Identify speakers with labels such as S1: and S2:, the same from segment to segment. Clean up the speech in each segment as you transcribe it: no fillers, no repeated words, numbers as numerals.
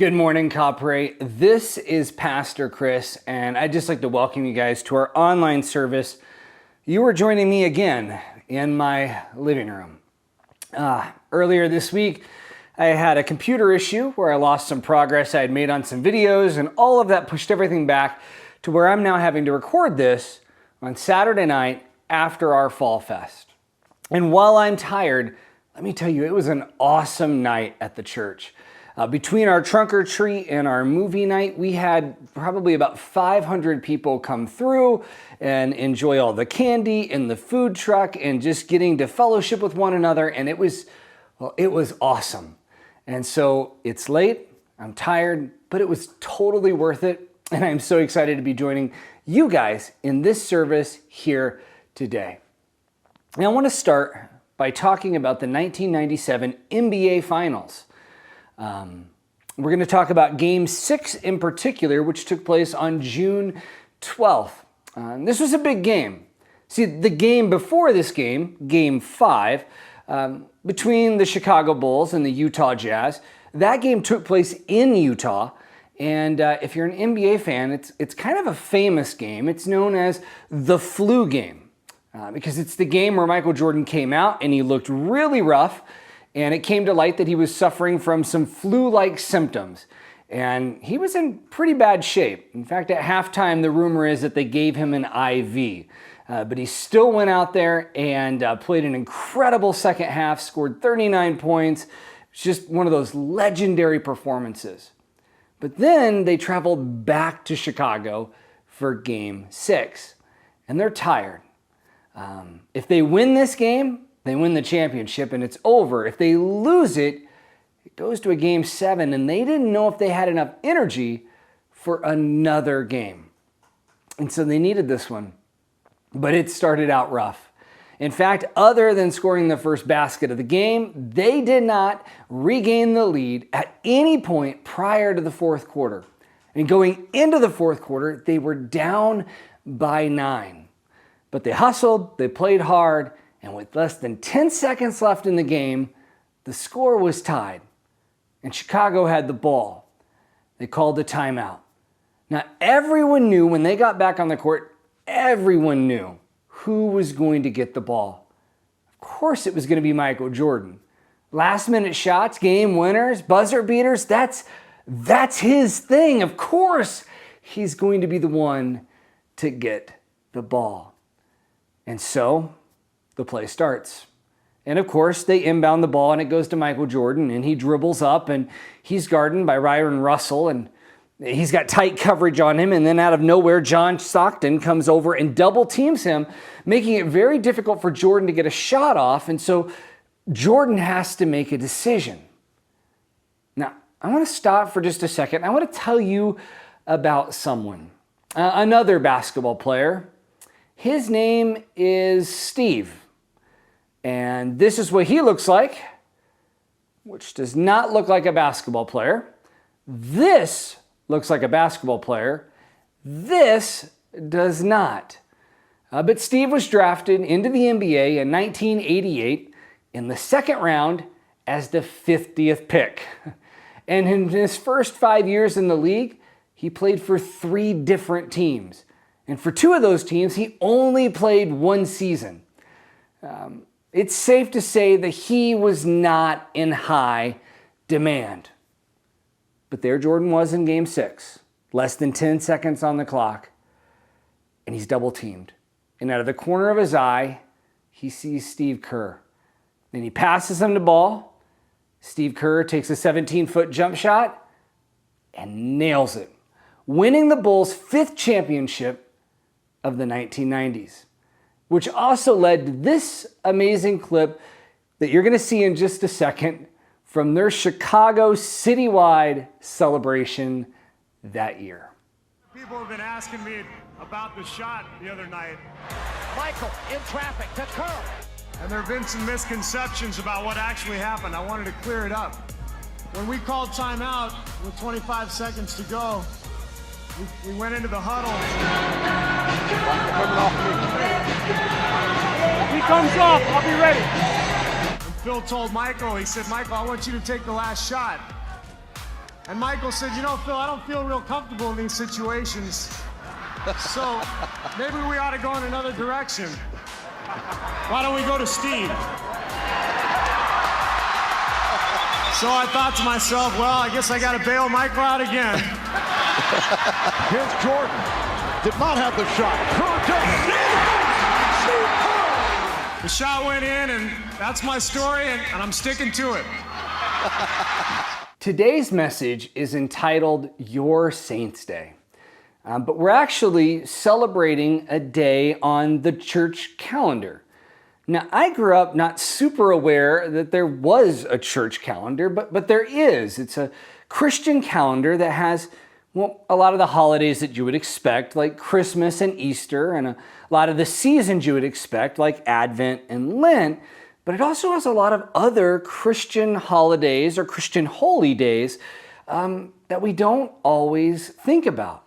S1: Good morning, Capre. This is Pastor Chris, and I'd just like to welcome you guys to our online service. You are joining me again in my living room. Earlier this week, I had a computer issue where I lost some progress I had made on some videos, and all of that pushed everything back to where I'm now having to record this on Saturday night after our Fall Fest. And while I'm tired, let me tell you, it was an awesome night at the church. Between our trunk or treat and our movie night, we had probably about 500 people come through and enjoy all the candy in the food truck and just getting to fellowship with one another. And it was awesome. And so it's late, I'm tired, but it was totally worth it. And I'm so excited to be joining you guys in this service here today. And I want to start by talking about the 1997 NBA Finals. We're going to talk about Game 6 in particular, which took place on June 12th. This was a big game. See, the game before this game, Game 5, between the Chicago Bulls and the Utah Jazz, that game took place in Utah. And if you're an NBA fan, it's kind of a famous game. It's known as the flu game because it's the game where Michael Jordan came out and he looked really rough. And it came to light that he was suffering from some flu-like symptoms. And he was in pretty bad shape. In fact, at halftime, the rumor is that they gave him an IV. But he still went out there and played an incredible second half, scored 39 points. It's just one of those legendary performances. But then they traveled back to Chicago for Game 6. And they're tired. If they win this game, they win the championship and it's over. If they lose it, it goes to a Game 7, and they didn't know if they had enough energy for another game. And so they needed this one, but it started out rough. In fact, other than scoring the first basket of the game, they did not regain the lead at any point prior to the fourth quarter. And going into the fourth quarter, they were down by 9. But they hustled, they played hard, and with less than 10 seconds left in the game, the score was tied. And Chicago had the ball. They called the timeout. Now, everyone knew when they got back on the court, everyone knew who was going to get the ball. Of course, it was going to be Michael Jordan. Last minute shots, game winners, buzzer beaters, that's his thing. Of course, he's going to be the one to get the ball. And so the play starts. And of course, they inbound the ball and it goes to Michael Jordan and he dribbles up and he's guarded by Ryan Russell and he's got tight coverage on him. And then out of nowhere, John Stockton comes over and double teams him, making it very difficult for Jordan to get a shot off. And so Jordan has to make a decision. Now, I want to stop for just a second. I want to tell you about someone, another basketball player. His name is Steve. And this is what he looks like, which does not look like a basketball player. This looks like a basketball player. This does not. But Steve was drafted into the NBA in 1988 in the second round as the 50th pick. And in his first 5 years in the league, he played for 3 different teams. And for 2 of those teams, he only played 1 season. It's safe to say that he was not in high demand. But there Jordan was in Game 6, less than 10 seconds on the clock, and he's double teamed. And out of the corner of his eye, he sees Steve Kerr. Then he passes him the ball. Steve Kerr takes a 17-foot jump shot and nails it, winning the Bulls' 5th championship of the 1990s. Which also led to this amazing clip that you're going to see in just a second from their Chicago citywide celebration that year.
S2: People have been asking me about the shot the other night.
S3: Michael in traffic to Kerr.
S2: And there have been some misconceptions about what actually happened. I wanted to clear it up. When we called timeout with 25 seconds to go, we went into the huddle.
S4: He comes off, I'll be ready.
S2: And Phil told Michael, he said, Michael, I want you to take the last shot. And Michael said, you know, Phil, I don't feel real comfortable in these situations. So maybe we ought to go in another direction. Why don't we go to Steve? So I thought to myself, well, I guess I got to bail Michael out again.
S5: Here's Jordan. Did not have the shot.
S2: The shot went in, and that's my story, and I'm sticking to it.
S1: Today's message is entitled Your Saints' Day. But we're actually celebrating a day on the church calendar. Now, I grew up not super aware that there was a church calendar, but there is. It's a Christian calendar that has, well, a lot of the holidays that you would expect, like Christmas and Easter, and a lot of the seasons you would expect, like Advent and Lent. But it also has a lot of other Christian holidays or Christian holy days that we don't always think about.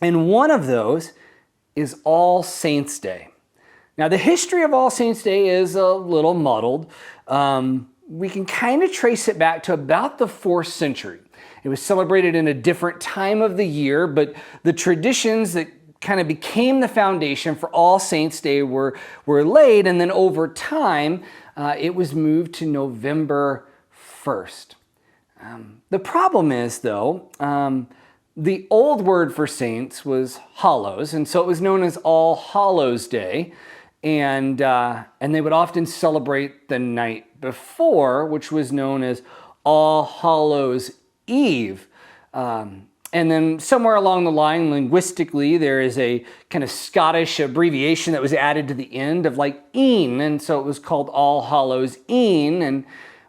S1: And one of those is All Saints' Day. Now, the history of All Saints' Day is a little muddled. We can kind of trace it back to about the 4th century. It was celebrated in a different time of the year, but the traditions that kind of became the foundation for All Saints' Day were laid, and then over time, it was moved to November 1st. The problem is, though, the old word for saints was hallows, and so it was known as All Hallows' Day. And they would often celebrate the night before, which was known as All Hallows' Eve. And then somewhere along the line, linguistically, there is a kind of Scottish abbreviation that was added to the end of like "een," and so it was called All Hallows' E'en. And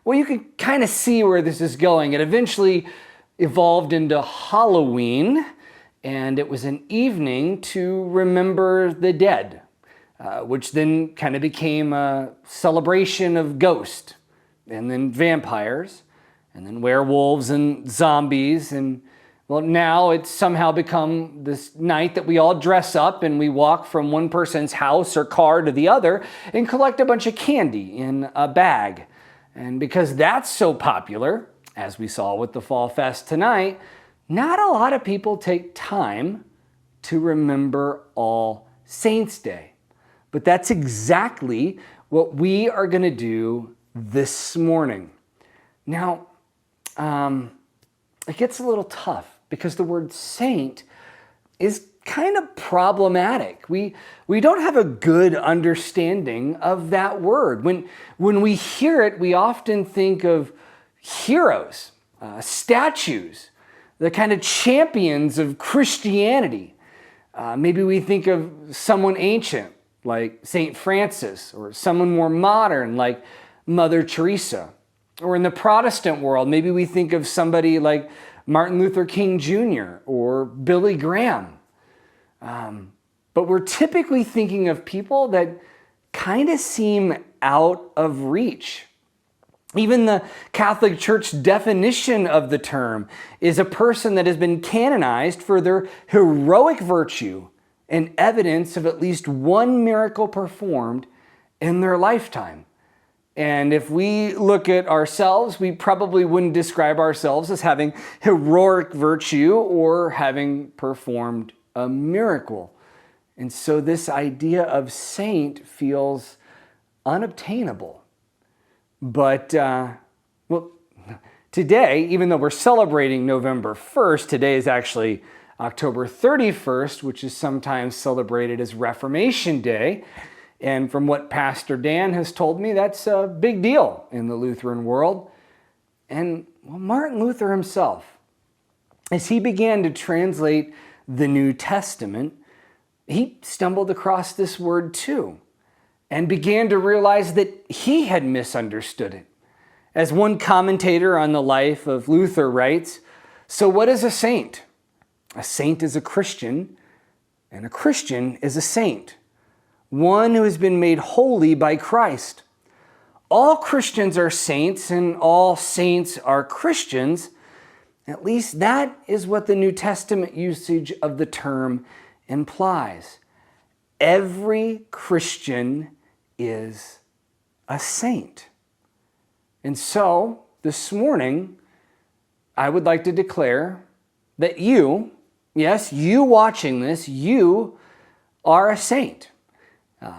S1: well, you can kind of see where this is going. It eventually evolved into Halloween, and it was an evening to remember the dead. Which then kind of became a celebration of ghosts, and then vampires, and then werewolves and zombies. And well, now it's somehow become this night that we all dress up and we walk from one person's house or car to the other and collect a bunch of candy in a bag. And because that's so popular, as we saw with the Fall Fest tonight, not a lot of people take time to remember All Saints' Day. But that's exactly what we are going to do this morning. Now, it gets a little tough because the word saint is kind of problematic. We don't have a good understanding of that word. When we hear it, we often think of heroes, statues, the kind of champions of Christianity. Maybe we think of someone ancient, like St. Francis, or someone more modern like Mother Teresa. Or in the Protestant world, maybe we think of somebody like Martin Luther King Jr. or Billy Graham. But we're typically thinking of people that kind of seem out of reach. Even the Catholic Church definition of the term is a person that has been canonized for their heroic virtue and evidence of at least one miracle performed in their lifetime. And if we look at ourselves, we probably wouldn't describe ourselves as having heroic virtue or having performed a miracle. And so this idea of saint feels unobtainable. But, well, today, even though we're celebrating November 1st, today is actually October 31st, which is sometimes celebrated as Reformation Day. And from what Pastor Dan has told me, that's a big deal in the Lutheran world. And well, Martin Luther himself, as he began to translate the New Testament, he stumbled across this word too and began to realize that he had misunderstood it. As one commentator on the life of Luther writes, "So what is a saint? A saint is a Christian, and a Christian is a saint, one who has been made holy by Christ. All Christians are saints, and all saints are Christians. At least that is what the New Testament usage of the term implies. Every Christian is a saint." And so, this morning, I would like to declare that you, yes, you watching this, you are a saint.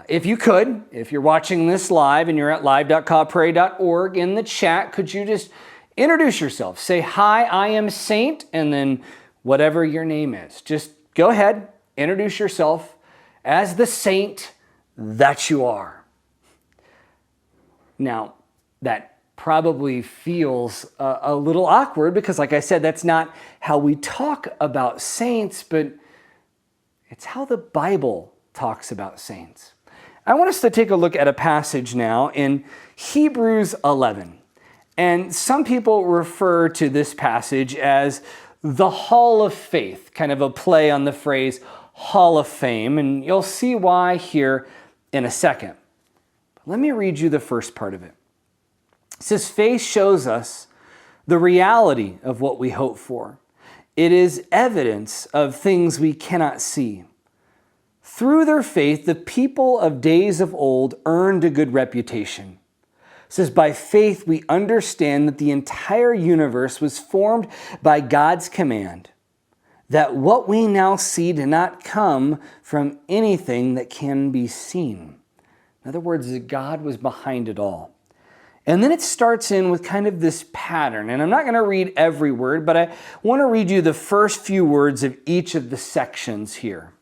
S1: If you could, if you're watching this live and you're at live.copray.org, in the chat, could you just introduce yourself? Say, hi, I am Saint, and then whatever your name is. Just go ahead, introduce yourself as the saint that you are. Now, that probably feels a little awkward because, like I said, that's not how we talk about saints, but it's how the Bible talks about saints. I want us to take a look at a passage now in Hebrews 11. And some people refer to this passage as the Hall of Faith, kind of a play on the phrase Hall of Fame, and you'll see why here in a second. Let me read you the first part of it. It says, faith shows us the reality of what we hope for. It is evidence of things we cannot see. Through their faith, the people of days of old earned a good reputation. It says, by faith, we understand that the entire universe was formed by God's command, that what we now see did not come from anything that can be seen. In other words, that God was behind it all. And then it starts in with kind of this pattern. And I'm not going to read every word, but I want to read you the first few words of each of the sections here.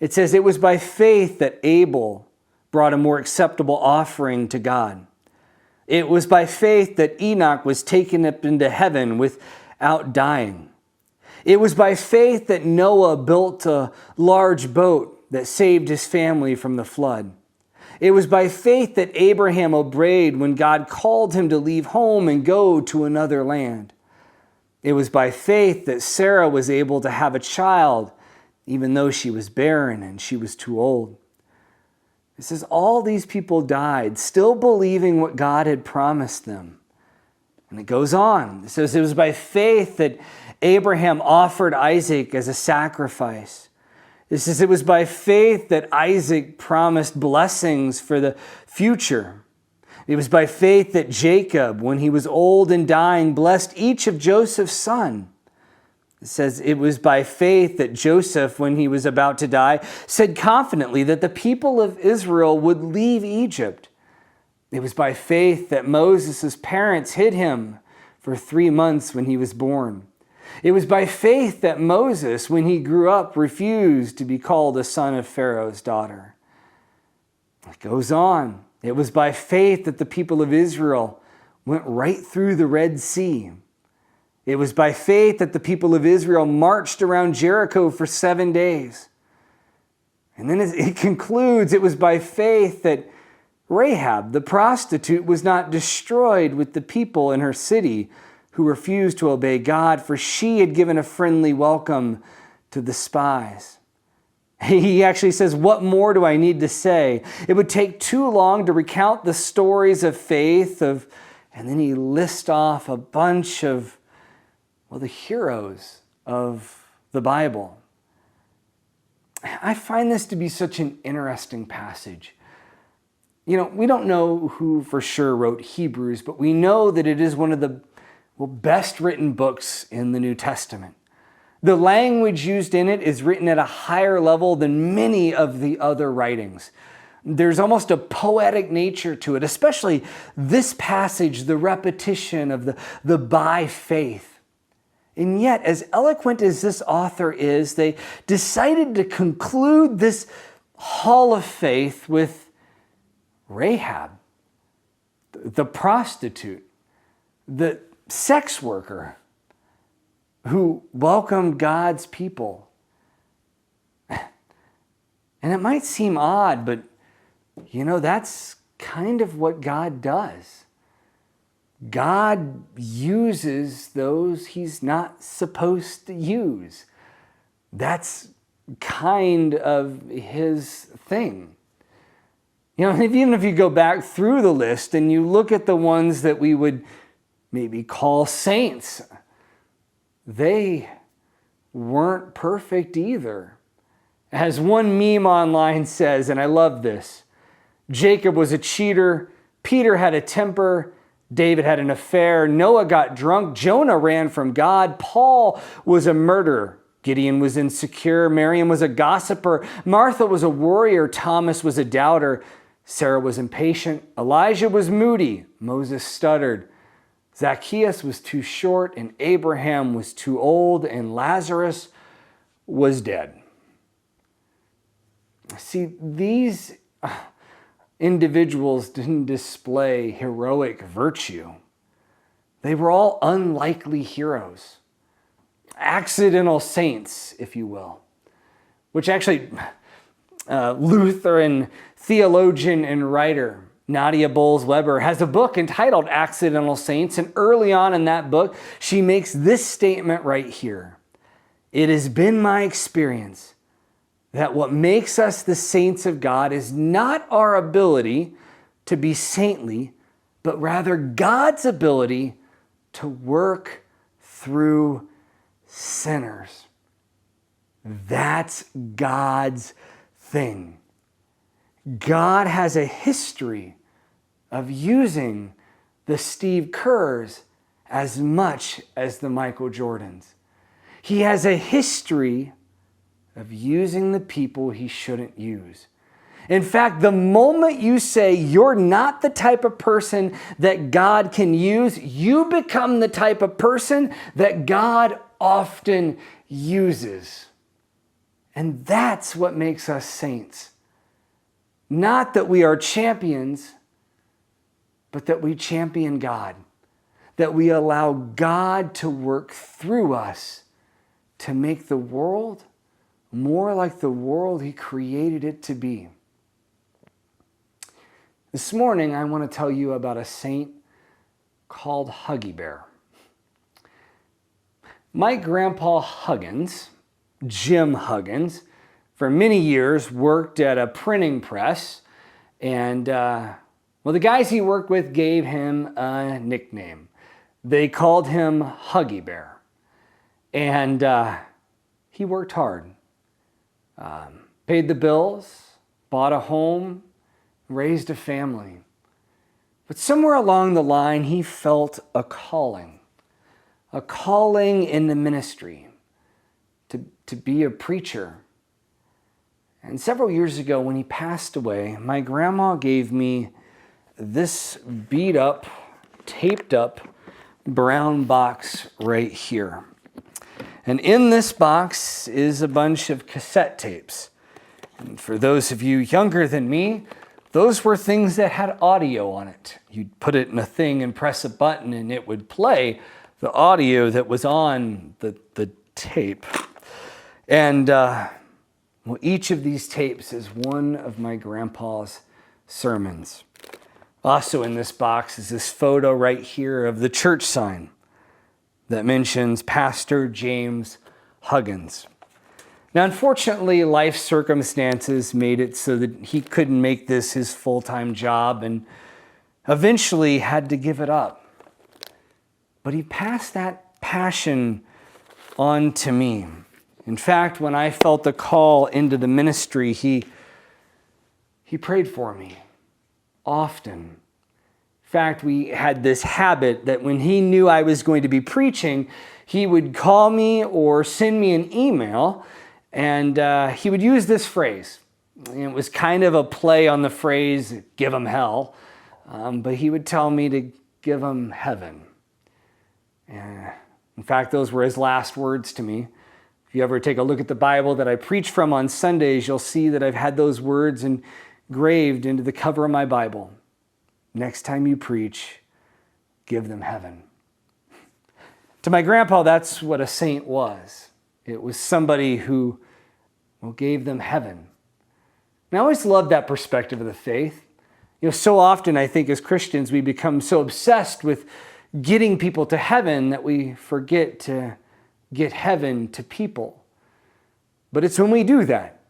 S1: It says, it was by faith that Abel brought a more acceptable offering to God. It was by faith that Enoch was taken up into heaven without dying. It was by faith that Noah built a large boat that saved his family from the flood. It was by faith that Abraham obeyed when God called him to leave home and go to another land. It was by faith that Sarah was able to have a child, even though she was barren and she was too old. It says all these people died, still believing what God had promised them. And it goes on. It says it was by faith that Abraham offered Isaac as a sacrifice. It says it was by faith that Isaac promised blessings for the future. It was by faith that Jacob, when he was old and dying, blessed each of Joseph's sons. It says it was by faith that Joseph, when he was about to die, said confidently that the people of Israel would leave Egypt. It was by faith that Moses' parents hid him for 3 months when he was born. It was by faith that Moses, when he grew up, refused to be called a son of Pharaoh's daughter. It goes on. It was by faith that the people of Israel went right through the Red Sea. It was by faith that the people of Israel marched around Jericho for 7 days. And then it concludes, it was by faith that Rahab, the prostitute, was not destroyed with the people in her city who refused to obey God, for she had given a friendly welcome to the spies. He actually says, what more do I need to say? It would take too long to recount the stories of faith, and then he lists off a bunch of the heroes of the Bible. I find this to be such an interesting passage. You know, we don't know who for sure wrote Hebrews, but we know that it is one of the best written books in the New Testament. The language used in it is written at a higher level than many of the other writings. There's almost a poetic nature to it, especially this passage, the repetition of the by faith. And yet, as eloquent as this author is, they decided to conclude this hall of faith with Rahab, the prostitute, the sex worker who welcomed God's people. And it might seem odd, but you know, that's kind of what God does. God uses those he's not supposed to use. That's kind of his thing. You know, even if you go back through the list and you look at the ones that we would maybe call saints, they weren't perfect either. As one meme online says, and I love this, Jacob was a cheater, Peter had a temper, David had an affair. Noah got drunk. Jonah ran from God. Paul was a murderer. Gideon was insecure. Miriam was a gossiper. Martha was a warrior. Thomas was a doubter. Sarah was impatient. Elijah was moody. Moses stuttered. Zacchaeus was too short, and Abraham was too old, and Lazarus was dead. See, these individuals didn't display heroic virtue. They were all unlikely heroes, accidental saints, if you will, which actually Lutheran theologian and writer Nadia Bolz-Weber has a book entitled Accidental Saints, and early on in that book, she makes this statement right here. It has been my experience that what makes us the saints of God is not our ability to be saintly, but rather God's ability to work through sinners. That's God's thing. God has a history of using the Steve Kerrs as much as the Michael Jordans. He has a history of using the people he shouldn't use. In fact, the moment you say you're not the type of person that God can use, you become the type of person that God often uses. And that's what makes us saints. Not that we are champions, but that we champion God. That we allow God to work through us to make the world more like the world He created it to be. This morning, I want to tell you about a saint called Huggy Bear. My grandpa Huggins, Jim Huggins, for many years worked at a printing press, and the guys he worked with gave him a nickname. They called him Huggy Bear, and he worked hard, paid the bills, bought a home, raised a family. But somewhere along the line, he felt a calling in the ministry to be a preacher. And several years ago, when he passed away, my grandma gave me this beat up, taped up brown box right here. And in this box is a bunch of cassette tapes. And for those of you younger than me, those were things that had audio on it. You'd put it in a thing and press a button and it would play the audio that was on the tape. And each of these tapes is one of my grandpa's sermons. Also in this box is this photo right here of the church sign that mentions Pastor James Huggins. Now, unfortunately, life circumstances made it so that he couldn't make this his full-time job and eventually had to give it up. But he passed that passion on to me. In fact, when I felt the call into the ministry, he prayed for me often. In fact, we had this habit that when he knew I was going to be preaching, he would call me or send me an email, and he would use this phrase. It was kind of a play on the phrase, give him hell, but he would tell me to give him heaven. In fact, those were his last words to me. If you ever take a look at the Bible that I preach from on Sundays, you'll see that I've had those words engraved into the cover of my Bible. Next time you preach, give them heaven. To my grandpa, that's what a saint was. It was somebody who gave them heaven. And I always loved that perspective of the faith. So often I think as Christians we become so obsessed with getting people to heaven that we forget to get heaven to people. But it's when we do that,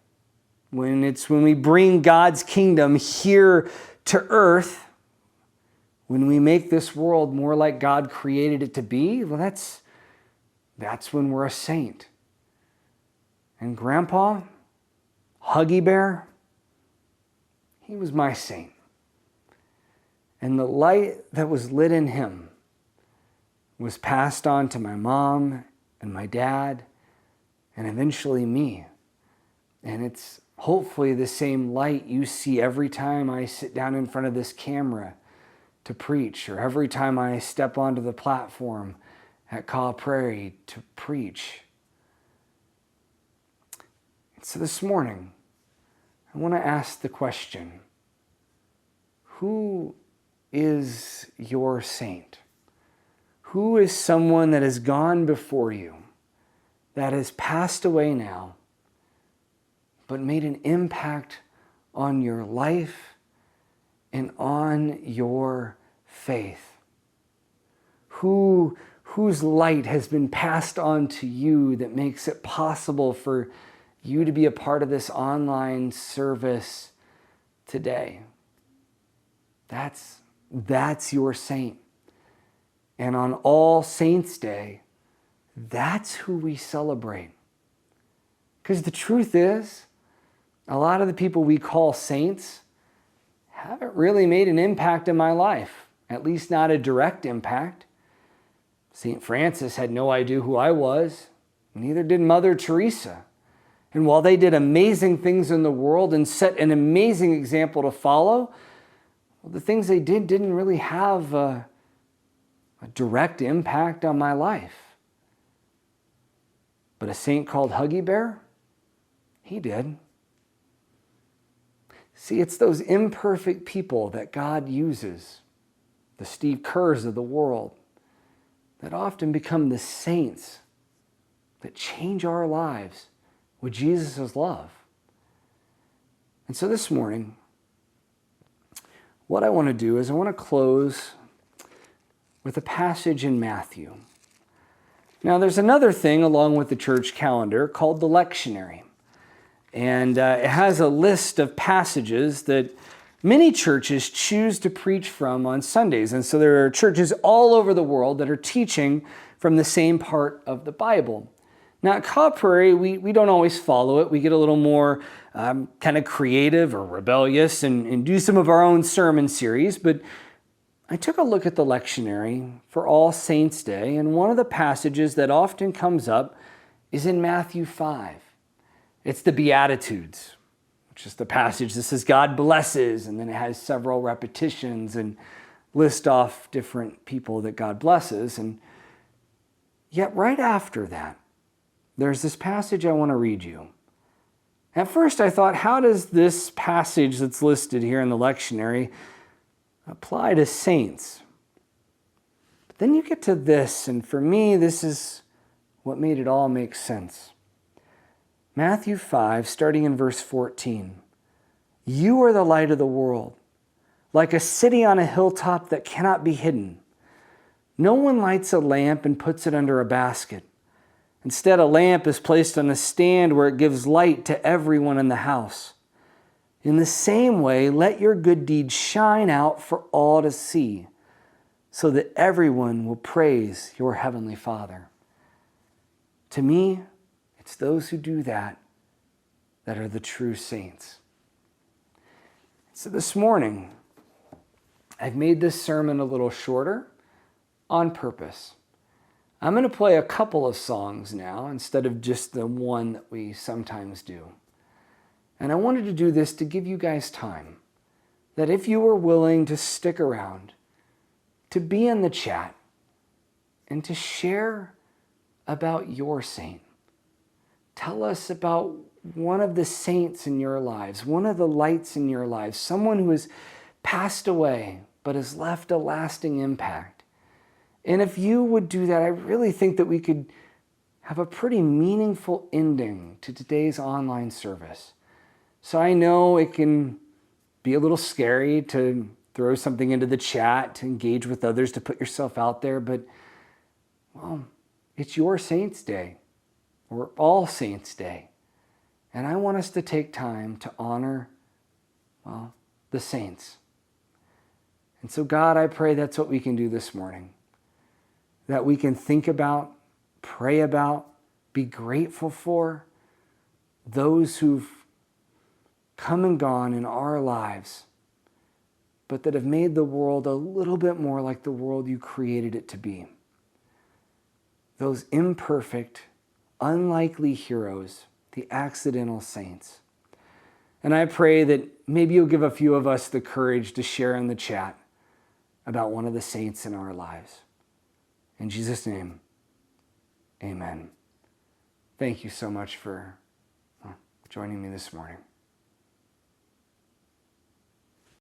S1: when we bring God's kingdom here to earth, when we make this world more like God created it to be, well, that's when we're a saint. And Grandpa, Huggy Bear, he was my saint. And the light that was lit in him was passed on to my mom and my dad and eventually me. And it's hopefully the same light you see every time I sit down in front of this camera to preach, or every time I step onto the platform at Caw Prairie to preach. So this morning, I want to ask the question, who is your saint? Who is someone that has gone before you, that has passed away now, but made an impact on your life and on your faith? Whose light has been passed on to you that makes it possible for you to be a part of this online service today? That's your saint. And on All Saints' Day, that's who we celebrate. Because the truth is, a lot of the people we call saints haven't really made an impact in my life, at least not a direct impact. St. Francis had no idea who I was, neither did Mother Teresa. And while they did amazing things in the world and set an amazing example to follow, well, the things they did didn't really have a direct impact on my life. But a saint called Huggy Bear, he did. See, it's those imperfect people that God uses, the Steve Kerrs of the world, that often become the saints that change our lives with Jesus' love. And so this morning, what I want to do is I want to close with a passage in Matthew. Now, there's another thing along with the church calendar called the lectionary. And it has a list of passages that many churches choose to preach from on Sundays. And so there are churches all over the world that are teaching from the same part of the Bible. Now at Caw Prairie, we don't always follow it. We get a little more kind of creative or rebellious and do some of our own sermon series. But I took a look at the lectionary for All Saints' Day, and one of the passages that often comes up is in Matthew 5. It's the Beatitudes, which is the passage that says God blesses, and then it has several repetitions and lists off different people that God blesses. And yet right after that, there's this passage I want to read you. At first I thought, how does this passage that's listed here in the lectionary apply to saints? But then you get to this, and for me, this is what made it all make sense. Matthew 5, starting in verse 14. You are the light of the world, like a city on a hilltop that cannot be hidden. No one lights a lamp and puts it under a basket. Instead, a lamp is placed on a stand where it gives light to everyone in the house. In the same way, let your good deeds shine out for all to see, so that everyone will praise your heavenly Father. To me, it's those who do that that are the true saints. So this morning, I've made this sermon a little shorter on purpose. I'm going to play a couple of songs now instead of just the one that we sometimes do. And I wanted to do this to give you guys time, that if you were willing to stick around, to be in the chat, and to share about your saint. Tell us about one of the saints in your lives, one of the lights in your lives, someone who has passed away but has left a lasting impact. And if you would do that, I really think that we could have a pretty meaningful ending to today's online service. So I know it can be a little scary to throw something into the chat, to engage with others, to put yourself out there, but, well, it's your Saints' Day, or All Saints' Day. And I want us to take time to honor, well, the saints. And so, God, I pray that's what we can do this morning. That we can think about, pray about, be grateful for those who've come and gone in our lives but that have made the world a little bit more like the world you created it to be. Those imperfect, unlikely heroes, the accidental saints. And I pray that maybe you'll give a few of us the courage to share in the chat about one of the saints in our lives. In Jesus' name, amen. Thank you so much for joining me this morning.